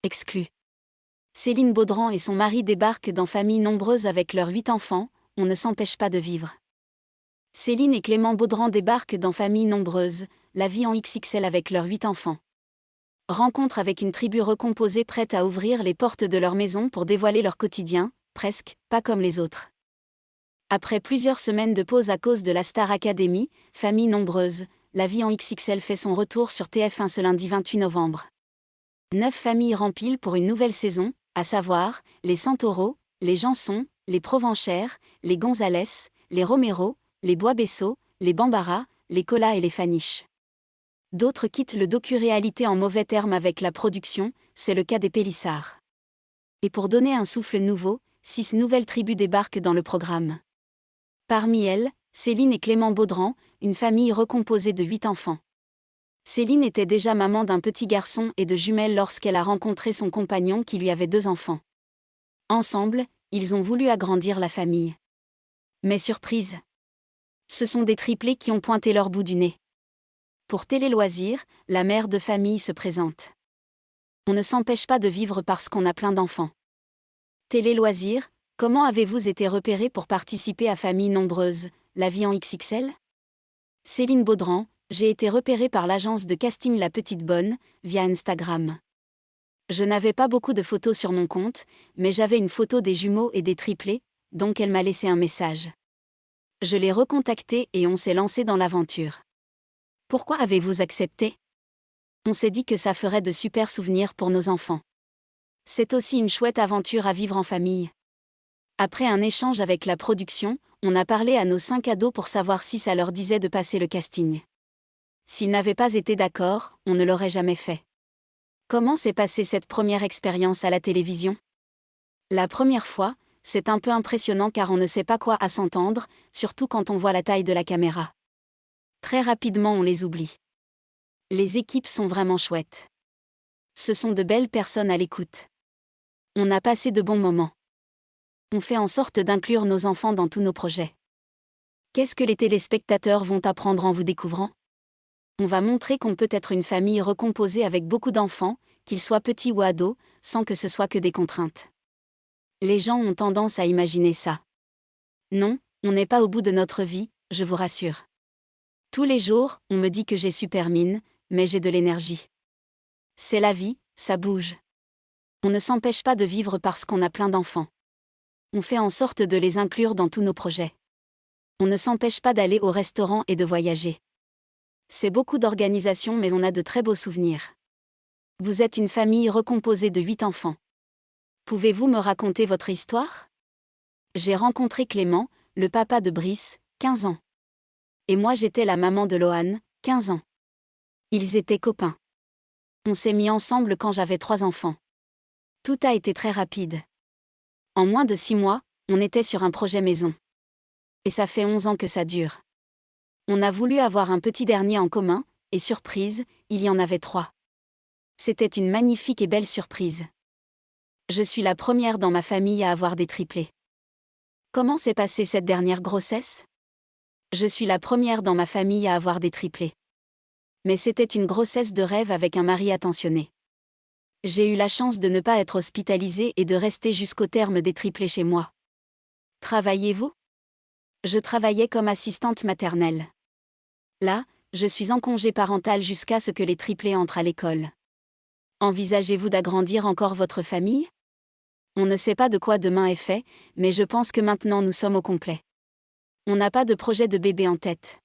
Exclu. Céline Baudran et son mari débarquent dans famille nombreuse avec leurs 8 enfants, on ne s'empêche pas de vivre. Céline et Clément Baudran débarquent dans famille nombreuse, la vie en XXL avec leurs 8 enfants. Rencontre avec une tribu recomposée prête à ouvrir les portes de leur maison pour dévoiler leur quotidien, presque, pas comme les autres. Après plusieurs semaines de pause à cause de la Star Academy, famille nombreuse, la vie en XXL fait son retour sur TF1 ce lundi 28 novembre. 9 familles remplies pour une nouvelle saison, à savoir, les Santoro, les Janson, les Provenchères, les Gonzalez, les Romero, les Bois-Bessot, les Bambara, les Colas et les Faniche. D'autres quittent le docu-réalité en mauvais termes avec la production, c'est le cas des Pélissards. Et pour donner un souffle nouveau, 6 nouvelles tribus débarquent dans le programme. Parmi elles, Céline et Clément Baudran, une famille recomposée de 8 enfants. Céline était déjà maman d'un petit garçon et de jumelles lorsqu'elle a rencontré son compagnon qui lui avait 2 enfants. Ensemble, ils ont voulu agrandir la famille. Mais surprise, ce sont des triplés qui ont pointé leur bout du nez. Pour Télé Loisirs, la mère de famille se présente. On ne s'empêche pas de vivre parce qu'on a plein d'enfants. Télé Loisirs, comment avez-vous été repérée pour participer à Famille Nombreuse, la vie en XXL? Céline Baudran, j'ai été repérée par l'agence de casting La Petite Bonne, via Instagram. Je n'avais pas beaucoup de photos sur mon compte, mais j'avais une photo des jumeaux et des triplés, donc elle m'a laissé un message. Je l'ai recontactée et on s'est lancé dans l'aventure. Pourquoi avez-vous accepté? On s'est dit que ça ferait de super souvenirs pour nos enfants. C'est aussi une chouette aventure à vivre en famille. Après un échange avec la production, on a parlé à nos 5 ados pour savoir si ça leur disait de passer le casting. S'ils n'avaient pas été d'accord, on ne l'aurait jamais fait. Comment s'est passée cette première expérience à la télévision? La première fois, c'est un peu impressionnant car on ne sait pas quoi à s'entendre, surtout quand on voit la taille de la caméra. Très rapidement on les oublie. Les équipes sont vraiment chouettes. Ce sont de belles personnes à l'écoute. On a passé de bons moments. On fait en sorte d'inclure nos enfants dans tous nos projets. Qu'est-ce que les téléspectateurs vont apprendre en vous découvrant? On va montrer qu'on peut être une famille recomposée avec beaucoup d'enfants, qu'ils soient petits ou ados, sans que ce soit que des contraintes. Les gens ont tendance à imaginer ça. Non, on n'est pas au bout de notre vie, je vous rassure. Tous les jours, on me dit que j'ai super mine, mais j'ai de l'énergie. C'est la vie, ça bouge. On ne s'empêche pas de vivre parce qu'on a plein d'enfants. On fait en sorte de les inclure dans tous nos projets. On ne s'empêche pas d'aller au restaurant et de voyager. C'est beaucoup d'organisation mais on a de très beaux souvenirs. Vous êtes une famille recomposée de 8 enfants. Pouvez-vous me raconter votre histoire? J'ai rencontré Clément, le papa de Brice, 15 ans. Et moi j'étais la maman de Lohan, 15 ans. Ils étaient copains. On s'est mis ensemble quand j'avais 3 enfants. Tout a été très rapide. En moins de 6 mois, on était sur un projet maison. Et ça fait 11 ans que ça dure. On a voulu avoir un petit dernier en commun, et surprise, il y en avait 3. C'était une magnifique et belle surprise. Je suis la première dans ma famille à avoir des triplés. Comment s'est passée cette dernière grossesse? Je suis la première dans ma famille à avoir des triplés. Mais c'était une grossesse de rêve avec un mari attentionné. J'ai eu la chance de ne pas être hospitalisée et de rester jusqu'au terme des triplés chez moi. Travaillez-vous? Je travaillais comme assistante maternelle. Là, je suis en congé parental jusqu'à ce que les triplés entrent à l'école. Envisagez-vous d'agrandir encore votre famille? On ne sait pas de quoi demain est fait, mais je pense que maintenant nous sommes au complet. On n'a pas de projet de bébé en tête.